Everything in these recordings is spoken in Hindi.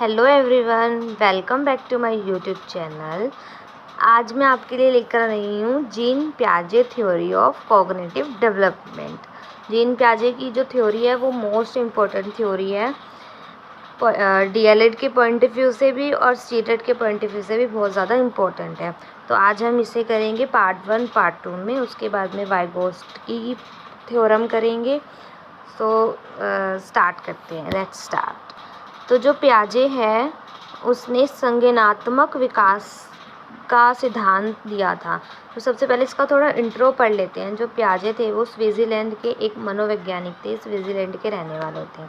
Hello everyone, welcome back to my YouTube channel. आज मैं आपके लिए लेकर आई हूँ जीन पियाजे theory of cognitive development. Jean पियाजे की जो थ्योरी है वो मोस्ट इम्पोर्टेंट थ्योरी है, डीएलएड के पॉइंट ऑफ व्यू से भी और सीटेट के पॉइंट ऑफ व्यू से भी बहुत ज़्यादा इम्पोर्टेंट है। तो आज हम इसे करेंगे पार्ट 1 पार्ट 2 में। उसके बाद में वाइगोस्ट की थ्योरम करेंगे। तो स्टार्ट करते हैं, लेट्स स्टार्ट। तो जो पियाजे है उसने संज्ञानात्मक विकास का सिद्धांत दिया था। तो सबसे पहले इसका थोड़ा इंट्रो पढ़ लेते हैं। जो पियाजे थे वो स्विट्ज़रलैंड के एक मनोवैज्ञानिक थे, स्विट्ज़रलैंड के रहने वाले थे,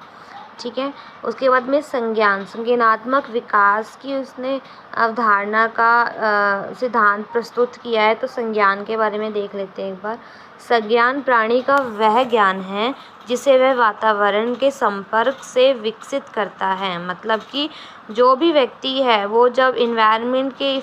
ठीक है। उसके बाद में संज्ञानात्मक विकास की उसने अवधारणा का सिद्धांत प्रस्तुत किया है। तो संज्ञान के बारे में देख लेते हैं एक बार। संज्ञान प्राणी का वह ज्ञान है जिसे वह वातावरण के संपर्क से विकसित करता है। मतलब कि जो भी व्यक्ति है वो जब इन्वायरमेंट के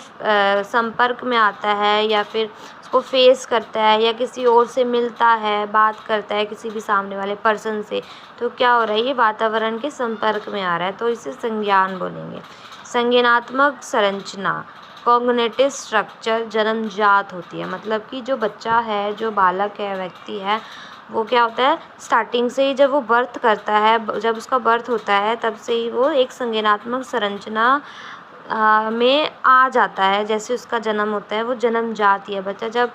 संपर्क में आता है या फिर उसको फेस करता है या किसी और से मिलता है, बात करता है किसी भी सामने वाले पर्सन से, तो क्या हो रहा है, ये वातावरण के संपर्क में आ रहा है, तो इसे संज्ञान बोलेंगे। संज्ञानात्मक संरचना कॉग्निटिव स्ट्रक्चर जन्मजात होती है। मतलब कि जो बच्चा है, जो बालक है, व्यक्ति है, वो क्या होता है, स्टार्टिंग से ही जब वो बर्थ करता है, जब उसका बर्थ होता है तब से ही वो एक संज्ञानात्मक संरचना में आ जाता है। जैसे उसका जन्म होता है, वो जन्मजात ही है। बच्चा जब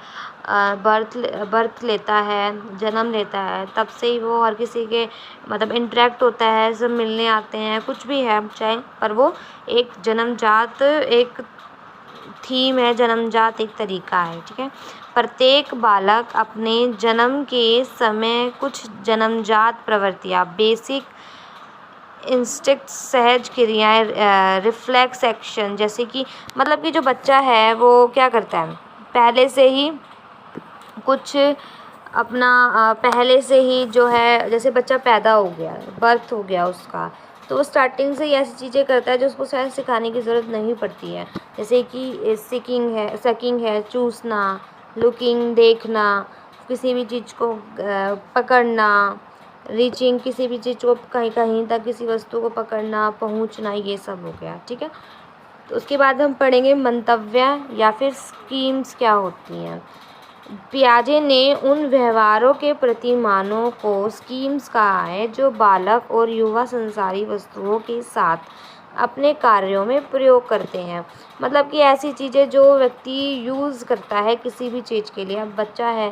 बर्थ लेता है, जन्म लेता है, तब से ही वो हर किसी के मतलब इंटरेक्ट होता है, सब मिलने आते हैं, कुछ भी है चाहे, पर वो एक जन्मजात एक थीम है, जन्मजात एक तरीका है, ठीक है। प्रत्येक बालक अपने जन्म के समय कुछ जन्मजात प्रवृत्तियाँ, बेसिक इंस्टिक्ट, सहज क्रियाएं, रिफ्लेक्स एक्शन, जैसे कि मतलब कि जो बच्चा है वो क्या करता है, पहले से ही कुछ अपना पहले से ही जो है, जैसे बच्चा पैदा हो गया, बर्थ हो गया उसका, तो वो स्टार्टिंग से ही ऐसी चीज़ें करता है जो उसको शायद सिखाने की ज़रूरत नहीं पड़ती है। जैसे कि सकिंग है, चूसना, लुकिंग, देखना, किसी भी चीज़ को पकड़ना, रीचिंग, किसी भी चीज़ को कहीं कहीं तक किसी वस्तु को पकड़ना, पहुंचना, ये सब हो गया, ठीक है। तो उसके बाद हम पढ़ेंगे मंतव्य या फिर स्कीम्स क्या होती हैं। पियाजे ने उन व्यवहारों के प्रतिमानों को स्कीम्स कहा है जो बालक और युवा संसारी वस्तुओं के साथ अपने कार्यों में प्रयोग करते हैं। मतलब कि ऐसी चीज़ें जो व्यक्ति यूज़ करता है किसी भी चीज़ के लिए। अब बच्चा है,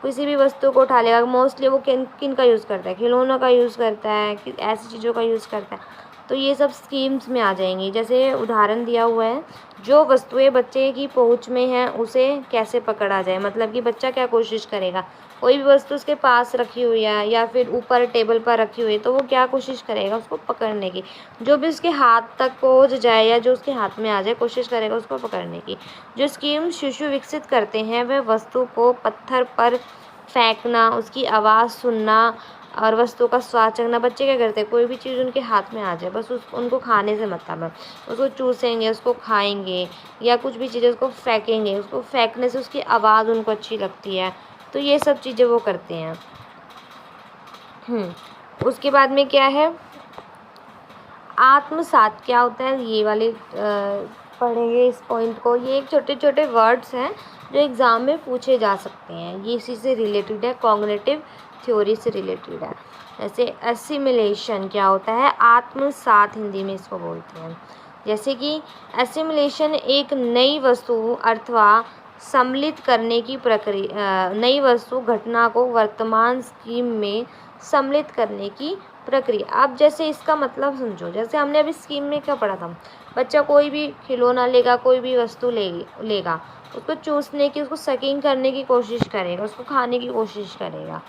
किसी भी वस्तु को उठा लेगा, मोस्टली वो किन का यूज़ करता है, खिलौनों का यूज़ करता है, कि ऐसी चीज़ों का यूज़ करता है, तो ये सब स्कीम्स में आ जाएंगी। जैसे उदाहरण दिया हुआ है, जो वस्तुएं बच्चे की पहुंच में हैं उसे कैसे पकड़ा जाए। मतलब कि बच्चा क्या कोशिश करेगा, कोई भी वस्तु उसके पास रखी हुई है या फिर ऊपर टेबल पर रखी हुई है, तो वो क्या कोशिश करेगा, उसको पकड़ने की। जो भी उसके हाथ तक पहुंच जाए या जो उसके हाथ में आ जाए, कोशिश करेगा उसको पकड़ने की। जो स्कीम शिशु विकसित करते हैं वह वस्तु को पत्थर पर फेंकना, उसकी आवाज़ सुनना और वस्तु का स्वाद चखना। बच्चे क्या करते हैं, कोई भी चीज़ उनके हाथ में आ जाए, बस उनको खाने से मतलब है, उसको चूसेंगे, उसको खाएंगे, या कुछ भी चीज़ें उसको फेंकेंगे, उसको फेंकने से उसकी आवाज़ उनको अच्छी लगती है, तो ये सब चीज़ें वो करते हैं। उसके बाद में क्या है, आत्मसात क्या होता है, ये वाले पढ़ेंगे इस पॉइंट को। ये एक छोटे छोटे वर्ड्स हैं जो एग्ज़ाम में पूछे जा सकते हैं, ये इसी से रिलेटेड है, कॉग्निटिव थ्योरी से रिलेटेड है। जैसे एसिमिलेशन क्या होता है, आत्मसात हिंदी में इसको बोलते हैं। जैसे कि एसिमिलेशन एक नई वस्तु अथवा सम्मिलित करने की प्रक्रिया, नई वस्तु घटना को वर्तमान स्कीम में सम्मिलित करने की प्रक्रिया। अब जैसे इसका मतलब समझो, जैसे हमने अभी स्कीम में क्या पढ़ा था, बच्चा कोई भी खिलौना लेगा, कोई भी वस्तु लेगा, उसको चूसने की, उसको सकिंग करने की कोशिश करेगा, उसको खाने की कोशिश करेगा,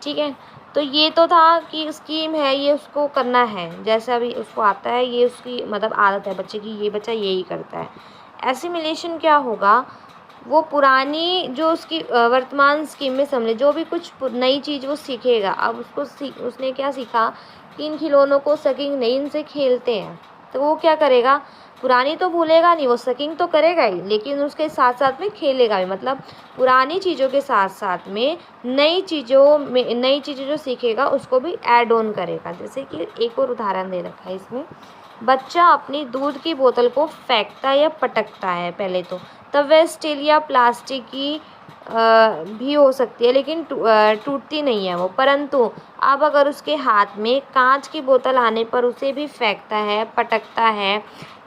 ठीक है। तो ये तो था कि स्कीम है, ये उसको करना है, जैसा भी उसको आता है, ये उसकी मतलब आदत है बच्चे की, ये बच्चा यही करता है। एसिमिलेशन क्या होगा, वो पुरानी जो उसकी वर्तमान स्कीम में सम्मिलित जो भी कुछ नई चीज़ वो सीखेगा। अब उसने क्या सीखा कि इन खिलौनों को सकिंग नहीं, इनसे खेलते हैं, तो वो क्या करेगा, पुरानी तो भूलेगा नहीं, वो सकिंग तो करेगा ही, लेकिन उसके साथ साथ में खेलेगा भी। मतलब पुरानी चीज़ों के साथ साथ में नई चीज़ें जो सीखेगा उसको भी ऐड ऑन करेगा। जैसे कि एक और उदाहरण दे रखा है इसमें, बच्चा अपनी दूध की बोतल को फेंकता या पटकता है पहले तो, तब वह स्टील या प्लास्टिक की भी हो सकती है, लेकिन टूटती नहीं है वो। परंतु अब अगर उसके हाथ में कांच की बोतल आने पर उसे भी फेंकता है, पटकता है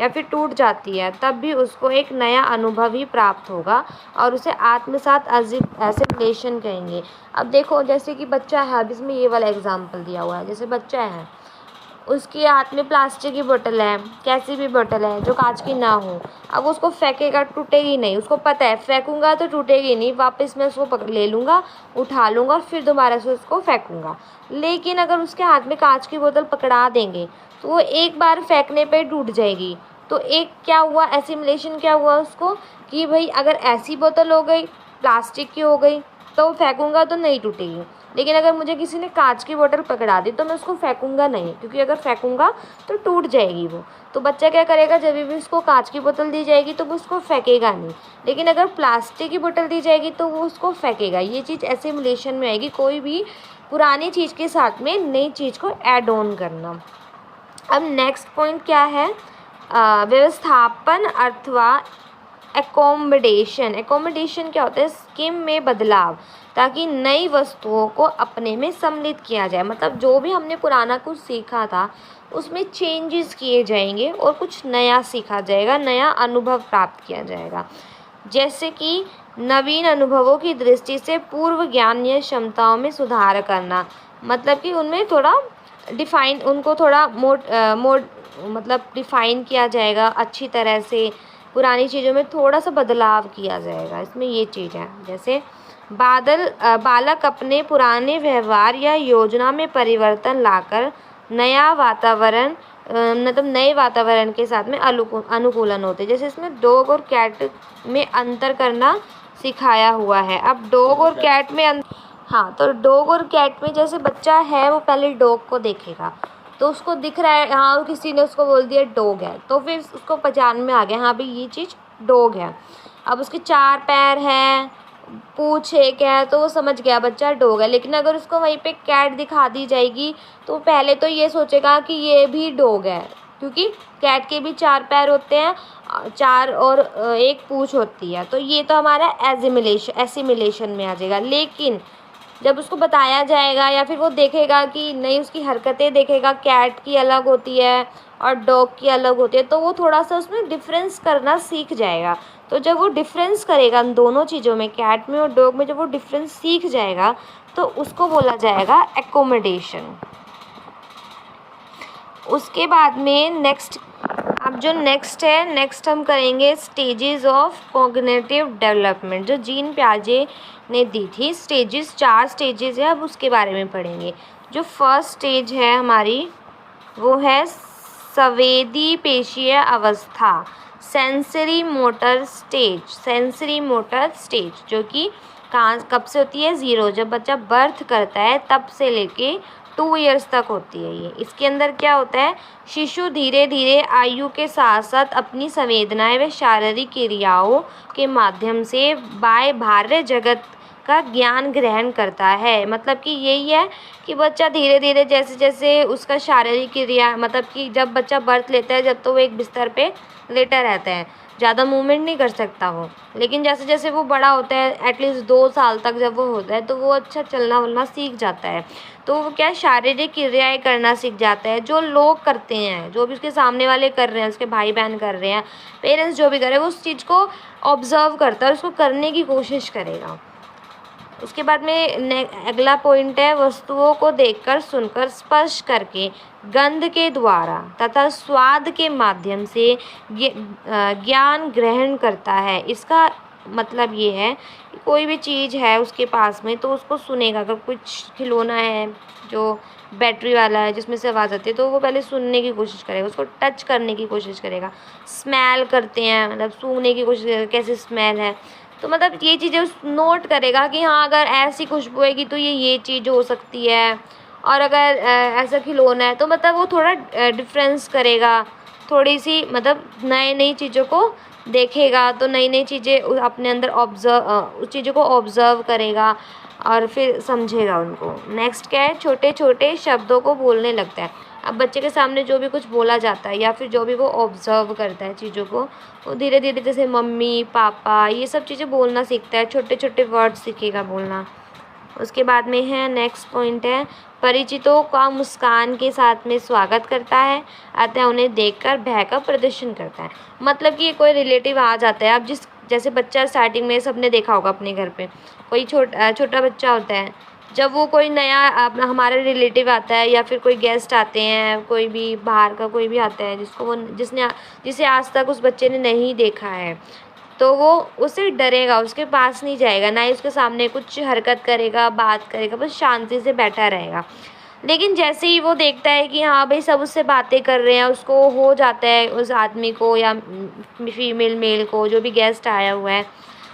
या फिर टूट जाती है, तब भी उसको एक नया अनुभव ही प्राप्त होगा और उसे आत्मसात एसिमिलेशन कहेंगे। अब देखो, जैसे कि बच्चा है, अब इसमें ये वाला एग्जाम्पल दिया हुआ है, जैसे बच्चा है, उसके हाथ में प्लास्टिक की बोतल है, कैसी भी बोतल है जो कांच की ना हो, अब उसको फेंकेगा, टूटेगी नहीं, उसको पता है फेंकूंगा तो टूटेगी नहीं, वापस मैं उसको ले लूँगा, उठा लूँगा और फिर दोबारा से उसको फेंकूंगा। लेकिन अगर उसके हाथ में कांच की बोतल पकड़ा देंगे तो वो एक बार फेंकने पे टूट जाएगी। तो एक क्या हुआ, एसिमिलेशन क्या हुआ उसको, कि भाई अगर ऐसी बोतल हो गई, प्लास्टिक की हो गई, तो फेंकूंगा तो नहीं टूटेगी, लेकिन अगर मुझे किसी ने कांच की बोतल पकड़ा दी तो मैं उसको फेंकूंगा नहीं, क्योंकि अगर फेंकूंगा तो टूट जाएगी वो। तो बच्चा क्या करेगा, जब भी उसको कांच की बोतल दी जाएगी तो वो उसको फेंकेगा नहीं, लेकिन अगर प्लास्टिक की बोतल दी जाएगी तो वो उसको फेंकेगा। ये चीज़ एसिमिलेशन में आएगी, कोई भी पुरानी चीज़ के साथ में नई चीज़ को ऐड ऑन करना। अब नेक्स्ट पॉइंट क्या है, व्यवस्थापन अथवा एकोमोडेशन क्या होता है, स्कीम में बदलाव, ताकि नई वस्तुओं को अपने में सम्मिलित किया जाए। मतलब जो भी हमने पुराना कुछ सीखा था उसमें चेंजेस किए जाएंगे और कुछ नया सीखा जाएगा, नया अनुभव प्राप्त किया जाएगा। जैसे कि नवीन अनुभवों की दृष्टि से पूर्व ज्ञान या क्षमताओं में सुधार करना, मतलब कि उनमें थोड़ा डिफाइन, उनको थोड़ा मतलब डिफाइन किया जाएगा अच्छी तरह से, पुरानी चीज़ों में थोड़ा सा बदलाव किया जाएगा। इसमें ये चीज़ है, जैसे बालक अपने पुराने व्यवहार या योजना में परिवर्तन लाकर नया वातावरण मतलब नए वातावरण के साथ में अनुकूलन होते हैं। जैसे इसमें डॉग और कैट में अंतर करना सिखाया हुआ है। अब डॉग और कैट में हाँ, तो डॉग और कैट में जैसे बच्चा है वो पहले डॉग को देखेगा तो उसको दिख रहा है, हाँ किसी ने उसको बोल दिया डॉग है, तो फिर उसको पहचान में आ गया, हाँ भाई ये चीज़ डॉग है। अब उसके 4 पैर हैं, पूँछ एक है, तो वो समझ गया बच्चा डॉग है। लेकिन अगर उसको वहीं पे कैट दिखा दी जाएगी तो पहले तो ये सोचेगा कि ये भी डॉग है, क्योंकि कैट के भी 4 पैर होते हैं, 4 और 1 पूँछ होती है। तो ये तो हमारा एसिमिलेशन में आ जाएगा। लेकिन जब उसको बताया जाएगा या फिर वो देखेगा कि नहीं, उसकी हरकतें देखेगा, कैट की अलग होती है और डॉग की अलग होती है, तो वो थोड़ा सा उसमें डिफरेंस करना सीख जाएगा। तो जब वो डिफरेंस करेगा इन दोनों चीज़ों में, कैट में और डॉग में, जब वो डिफरेंस सीख जाएगा तो उसको बोला जाएगा एकोमोडेशन। उसके बाद में नेक्स्ट हम करेंगे स्टेजेस ऑफ कॉग्निटिव डेवलपमेंट, जो जीन प्याजे ने दी थी। 4 स्टेजेस है, अब उसके बारे में पढ़ेंगे। जो फर्स्ट स्टेज है हमारी वो है संवेदी पेशीय अवस्था, सेंसरी मोटर स्टेज, जो कि कब से होती है, 0, जब बच्चा बर्थ करता है तब से लेके 2 इयर्स तक होती है ये। इसके अंदर क्या होता है, शिशु धीरे धीरे आयु के साथ साथ अपनी संवेदनाएं व शारीरिक क्रियाओं के माध्यम से बाह्य जगत का ज्ञान ग्रहण करता है। मतलब कि यही है कि बच्चा धीरे धीरे जैसे जैसे उसका शारीरिक क्रिया, मतलब कि जब बच्चा बर्थ लेता है जब तो वो एक बिस्तर पे लेटा रहता है, ज़्यादा मूवमेंट नहीं कर सकता वो। लेकिन जैसे जैसे वो बड़ा होता है, एटलीस्ट 2 साल तक जब वो होता है, तो वो अच्छा चलना वलना सीख जाता है। तो वो क्या, शारीरिक क्रियाएं करना सीख जाता है, जो लोग करते हैं, जो भी उसके सामने वाले कर रहे हैं, उसके भाई बहन कर रहे हैं, पेरेंट्स जो भी कर रहे हैं, वो उस चीज़ को ऑब्जर्व करता है और उसको करने की कोशिश करेगा। उसके बाद में अगला पॉइंट है, वस्तुओं को देखकर, सुनकर, स्पर्श करके, गंध के द्वारा तथा स्वाद के माध्यम से ज्ञान ग्रहण करता है। इसका मतलब ये है कि कोई भी चीज़ है उसके पास में तो उसको सुनेगा। अगर कुछ खिलौना है जो बैटरी वाला है जिसमें से आवाज़ आती है, तो वो पहले सुनने की कोशिश करेगा, उसको टच करने की कोशिश करेगा। स्मेल करते हैं, मतलब सूंघने की कोशिश करेगा कैसे स्मेल है, तो मतलब ये चीज़ें नोट करेगा कि हाँ अगर ऐसी खुशबू आएगी तो ये चीज़ हो सकती है, और अगर ऐसा खिलौना है तो मतलब वो थोड़ा डिफरेंस करेगा थोड़ी सी मतलब नई नई चीज़ों को देखेगा, तो नई नई चीज़ें अपने अंदर उस चीज़ों को ऑब्ज़र्व करेगा और फिर समझेगा उनको। नेक्स्ट क्या है, छोटे छोटे शब्दों को बोलने लगता है। अब बच्चे के सामने जो भी कुछ बोला जाता है या फिर जो भी वो ऑब्ज़र्व करता है चीज़ों को, वो धीरे धीरे जैसे मम्मी पापा ये सब चीज़ें बोलना सीखता है, छोटे छोटे वर्ड सीखेगा बोलना। उसके बाद में है नेक्स्ट पॉइंट है, परिचितों का मुस्कान के साथ में स्वागत करता है, अतः उन्हें देखकर भय का प्रदर्शन करता है। मतलब कि कोई रिलेटिव आ जाता है, अब जैसे बच्चा स्टार्टिंग में सबने देखा होगा अपने घर पे, कोई छोटा बच्चा होता है, जब वो कोई नया अपना हमारा रिलेटिव आता है या फिर कोई गेस्ट आते हैं, कोई भी बाहर का कोई भी आता है जिसे आज तक उस बच्चे ने नहीं देखा है, तो वो उससे डरेगा, उसके पास नहीं जाएगा, ना ही उसके सामने कुछ हरकत करेगा, बात करेगा, बस शांति से बैठा रहेगा। लेकिन जैसे ही वो देखता है कि हाँ भाई सब उससे बातें कर रहे हैं, उसको हो जाता है उस आदमी को या फीमेल मेल को, जो भी गेस्ट आया हुआ है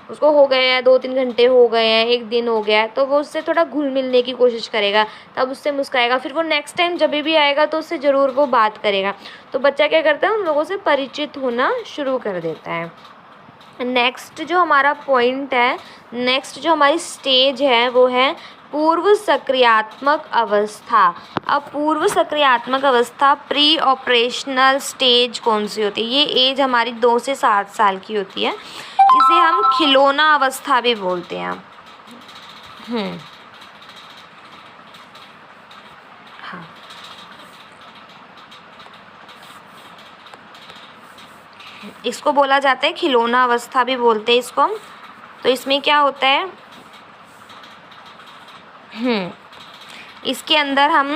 उसको हो गए हैं 2-3 घंटे हो गए हैं, 1 दिन हो गया है, तो वो उससे थोड़ा घुल मिलने की कोशिश करेगा, तब उससे मुस्कुराएगा। फिर वो नेक्स्ट टाइम जब भी आएगा तो उससे ज़रूर वो बात करेगा। तो बच्चा क्या करता है, उन लोगों से परिचित होना शुरू कर देता है। नेक्स्ट जो हमारा पॉइंट है, नेक्स्ट जो हमारी स्टेज है वो है पूर्व सक्रियात्मक अवस्था। अब पूर्व सक्रियात्मक अवस्था प्री ऑपरेशनल स्टेज कौन सी होती है? ये एज हमारी 2 से 7 साल की होती है। इसे हम खिलौना अवस्था भी बोलते हैं। हाँ, इसको बोला जाता है खिलौना अवस्था भी बोलते हैं इसको। तो इसमें क्या होता है, इसके अंदर हम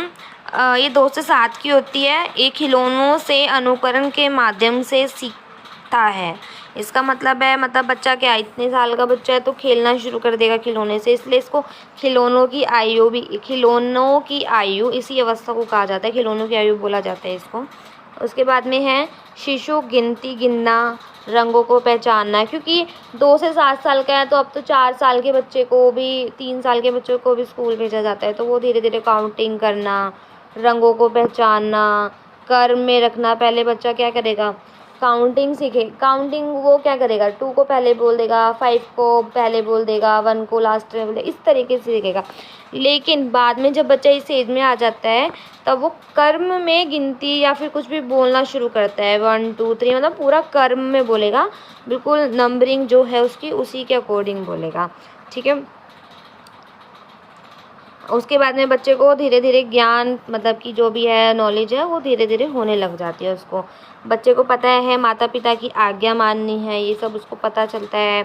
ये 2 से 7 की होती है। ये खिलौनों से अनुकरण के माध्यम से सीखता है। इसका मतलब है, मतलब बच्चा क्या, इतने साल का बच्चा है तो खेलना शुरू कर देगा खिलौने से, इसलिए इसको खिलौनों की आयु इसी अवस्था को कहा जाता है, खिलौनों की आयु बोला जाता है इसको। उसके बाद में है शिशु गिनती गिनना, रंगों को पहचानना, क्योंकि 2 से 7 साल का है तो अब तो 4 साल के बच्चे को भी, 3 साल के बच्चों को भी स्कूल भेजा जाता है, तो वो धीरे धीरे काउंटिंग करना, रंगों को पहचानना, कर्म में रखना। पहले बच्चा क्या करेगा, काउंटिंग सीखे, काउंटिंग वो क्या करेगा, 2 को पहले बोल देगा, 5 को पहले बोल देगा, 1 को लास्ट में बोल देगा, इस तरीके से सीखेगा। लेकिन बाद में जब बच्चा इस एज में आ जाता है तब वो कर्म में गिनती या फिर कुछ भी बोलना शुरू करता है, 1 2 3, मतलब पूरा कर्म में बोलेगा, बिल्कुल नंबरिंग जो है उसकी उसी के अकॉर्डिंग बोलेगा। ठीक है। उसके बाद में बच्चे को धीरे धीरे ज्ञान, मतलब कि जो भी है नॉलेज है वो धीरे धीरे होने लग जाती है उसको। बच्चे को पता है माता पिता की आज्ञा माननी है, ये सब उसको पता चलता है।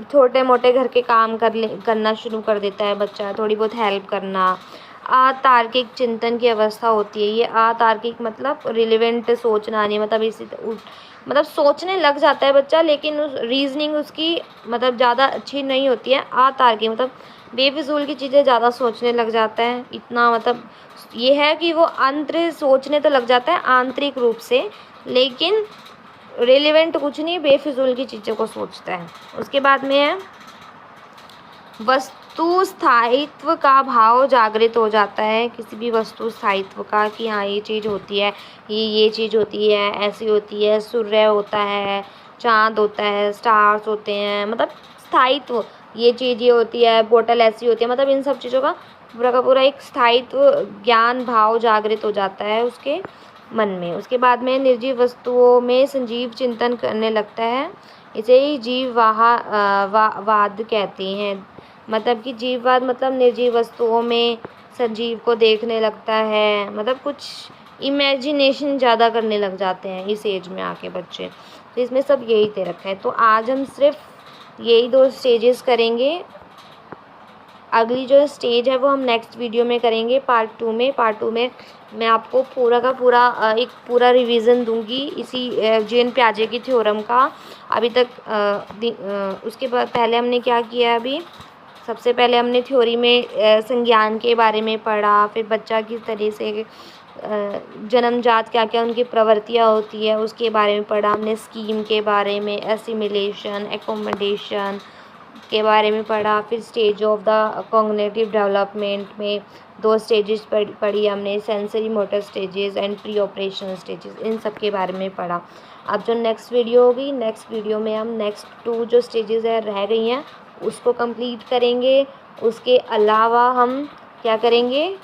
छोटे मोटे घर के काम करना शुरू कर देता है बच्चा, थोड़ी बहुत हेल्प करना। अतार्किक चिंतन की अवस्था होती है ये। अतार्किक मतलब रिलेवेंट सोचना नहीं, मतलब सोचने लग जाता है बच्चा, लेकिन उस रीजनिंग उसकी मतलब ज़्यादा अच्छी नहीं होती है। अतार्किक मतलब बेफिजूल की चीज़ें ज़्यादा सोचने लग जाता है, इतना मतलब ये है कि वो अंतर सोचने तो लग जाता है आंतरिक रूप से, लेकिन रिलेवेंट कुछ नहीं, बेफिजूल की चीज़ों को सोचता है। उसके बाद में है वस्तु स्थायित्व का भाव जागृत हो जाता है, किसी भी वस्तु स्थायित्व का, कि हाँ ये चीज़ होती है, ये चीज़ होती है, ऐसी होती है, सूर्य होता है, चाँद होता है, स्टार्स होते हैं, मतलब स्थायित्व, ये चीज़ ये होती है, बोतल ऐसी होती है, मतलब इन सब चीज़ों का पूरा एक स्थायित्व ज्ञान भाव जागृत हो जाता है उसके मन में। उसके बाद में निर्जीव वस्तुओं में संजीव चिंतन करने लगता है, इसे ही जीववाद कहते हैं। मतलब कि जीववाद मतलब निर्जीव वस्तुओं में संजीव को देखने लगता है, मतलब कुछ इमेजिनेशन ज़्यादा करने लग जाते हैं इस एज में आके बच्चे। तो इसमें सब यही दे रखा है। तो आज हम सिर्फ यही 2 स्टेजेस करेंगे। अगली जो स्टेज है वो हम नेक्स्ट वीडियो में करेंगे पार्ट 2 में। पार्ट 2 में मैं आपको पूरा का पूरा एक पूरा रिवीजन दूंगी इसी जीन पियाजे की थ्योरम का। अभी तक उसके बाद पहले हमने क्या किया, अभी सबसे पहले हमने थ्योरी में संज्ञान के बारे में पढ़ा, फिर बच्चा किस तरह से जन्मजात क्या क्या उनकी प्रवृत्तियाँ होती है उसके बारे में पढ़ा हमने, स्कीम के बारे में, एसिमिलेशन, एकोमोडेशन के बारे में पढ़ा, फिर stage of the cognitive development में 2 स्टेजेस पढ़ी हमने, sensory motor stages and preoperational stages, इन सब के बारे में पढ़ा। अब जो नेक्स्ट वीडियो होगी, नेक्स्ट वीडियो में हम नेक्स्ट 2 जो स्टेजेस है रह गई हैं उसको कंप्लीट करेंगे। उसके अलावा हम क्या करेंगे,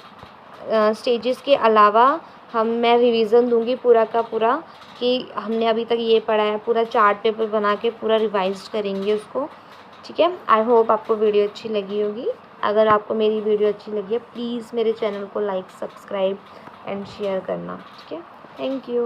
स्टेजेस के अलावा मैं रिवीजन दूंगी पूरा का पूरा कि हमने अभी तक ये पढ़ा है, पूरा चार्ट पेपर बना के पूरा रिवाइज करेंगे उसको। ठीक है, आई होप आपको वीडियो अच्छी लगी होगी। अगर आपको मेरी वीडियो अच्छी लगी है प्लीज़ मेरे चैनल को लाइक, सब्सक्राइब एंड शेयर करना। ठीक है, थैंक यू।